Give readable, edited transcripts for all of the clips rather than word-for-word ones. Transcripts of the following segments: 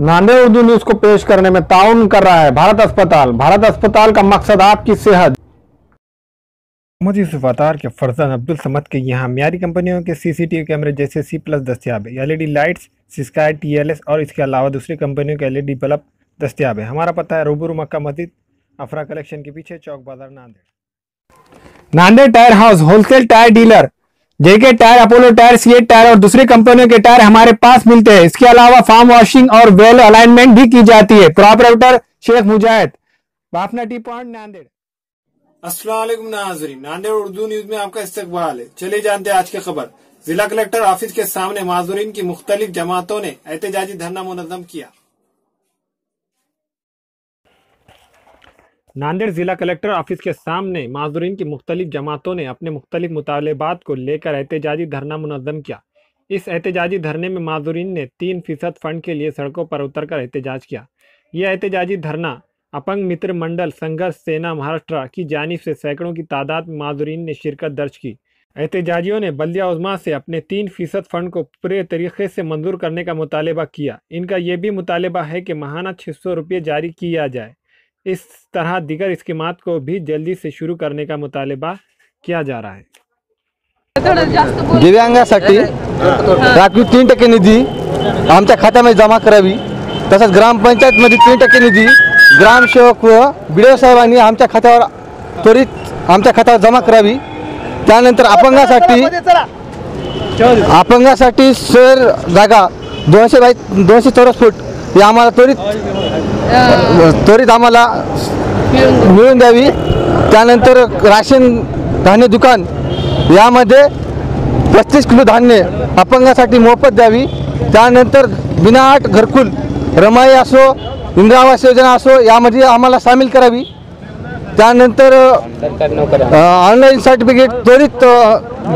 Nanded Urdu news को पेश करने में ताउन कर रहा है भारत अस्पताल। भारत अस्पताल का मकसद आपकी सेहत। मोहम्मद यूसुफ अतार के फरजंद अब्दुल समद के यहाँ म्यारी कंपनियों के सीसीटीवी कैमरे जैसे C+ दस्तियाब है। एलईडी लाइट्स, स्काई TLS और इसके अलावा दूसरी कंपनियों के एलईडी बल्ब दस्तियाब है। हमारा पता है रूबरू मक्का मस्जिद अफरा कलेक्शन के पीछे, चौक बाजार, Nanded. Nanded tyre house wholesale tyre dealer, JK tyre, Apollo tyre, CEAT tyre और दूसरी कंपनियों के टायर हमारे पास मिलते हैं। इसके अलावा फार्म वॉशिंग और वेल अलाइनमेंट भी की जाती है। प्रॉपरेटर शेख मुजाहिद, बाफना टी पॉइंट, नांदेड़। अस्सलाम वालेकुम नाज़रीन, नांदेड़ उर्दू न्यूज में आपका इस्तकबाल है। चलिए जानते हैं आज की खबर। जिला कलेक्टर ऑफिस के सामने माजूरीन की मुख्तलिफ जमातों ने एहतजाजी धरना मुनज़्ज़म किया। नांदेड़ जिला कलेक्टर ऑफिस के सामने माजूरीन की मुख्तलिफ जमातों ने अपने मुख्तलिफ मुतालबात को लेकर एहतजाजी धरना मुनज़्ज़म किया। इस एहतजाजी धरने में माजूरीन ने 3% फंड के लिए सड़कों पर उतरकर एहतजाज किया। यह एहतजाजी धरना अपंग मित्र मंडल संघर्ष सेना महाराष्ट्र की जानिब से सैकड़ों की तादाद में माजूरीन ने शिरकत दर्ज की। एहतजाजियों ने बल्दिया उज़्मा से अपने 3% फंड को पूरे तरीके से मंजूर करने का मुतालबा किया। इनका यह भी मुतालबा है कि माहाना 600 रुपये जारी किया जाए। इस तरह दीगर स्कीमात को भी जल्दी से शुरू करने का मुतालबा किया जा रहा है। दिव्यांगासाठी राखीव 3% निधी आमच्या खात्यामध्ये जमा करावी, तसंच ग्रामपंचायतमध्ये 3% निधी ग्रामसेवक व BDO साहेबांनी आमच्या खात्यावर त्वरित आमच्या खात्यावर जमा करावी। त्यानंतर अपंगासाठी शहर जागा 200 बाय 200 चौरस फूट ही आम्हाला त्वरित आम्हाला मिळून द्यावी। त्यानंतर राशन धान्य दुकान यामध्ये 35 किलो धान्य अपंगासाठी मोफत द्यावी। त्यानंतर बिनाअट घरकुल रमाई असो, इंदिरा आवास योजना असो यामध्ये आम्हाला सामील करावी। त्यानंतर ऑनलाईन सर्टिफिकेट त्वरित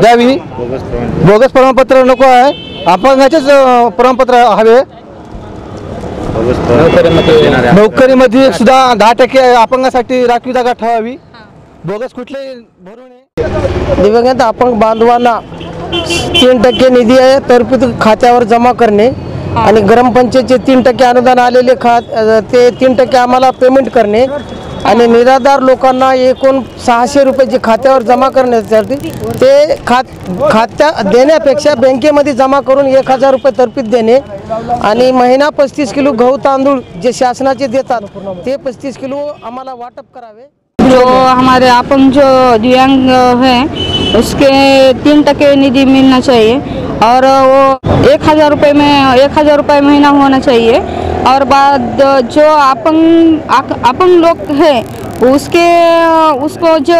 द्यावी। बोगस प्रमाणपत्र नको आहे, अपंगाचेच प्रमाणपत्र हवे। नोकरीमध्ये सुद्धा 10% अपंगासाठी राखीव जागा ठेवावी, बोगस कुठले भरू नये। दिव्यांग अपंग बांधवांना 3% निधी आहे तरतूद खात्यावर जमा करणे आणि ग्रामपंचायतचे 3% अनुदान आलेले ते 3% आम्हाला पेमेंट करणे आणि निराधार लोकांना एकूण 600 रुपये जे खात्यावर जमा करण्यासाठी ते खात्या देण्यापेक्षा बँकेमध्ये जमा करून 1000 रुपये तरतूद देणे आणि महिना 35 किलो गहू तांदूळ जे शासनाचे देतात ते 35 किलो आम्हाला वाटप करावे। जो हमारे अपंग जो दिव्यांग हैं उसके 3% निधि मिलना चाहिए और वो 1000 रुपये में 1000 रुपये महीना होना चाहिए। और बाद जो अपंग लोग हैं उसको जो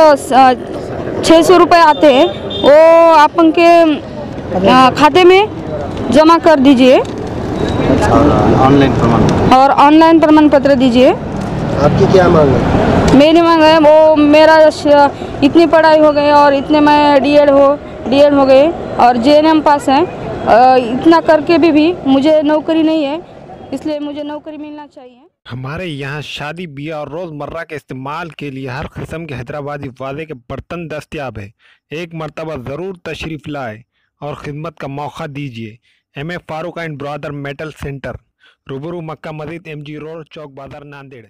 600 रुपये आते हैं वो अपंग के खाते में जमा कर दीजिए और ऑनलाइन प्रमाण पत्र दीजिए। आपकी क्या मांग है? मेरी मांग है वो मेरा इतनी पढ़ाई हो गई और इतने में DED हो गए और JNM पास है। इतना करके भी मुझे नौकरी नहीं है, इसलिए मुझे नौकरी मिलना चाहिए। हमारे यहाँ शादी ब्याह और रोज़मर्रा के इस्तेमाल के लिए हर किस्म के हैदराबादी वादे के बर्तन दस्तियाब है। एक मरतबा ज़रूर तशरीफ़ लाए और ख़िदमत का मौका दीजिए। MA Farooq end brother metal centre, रूबरू मक्का मस्जिद, MG रोड, चौक बाजार, नांदेड़।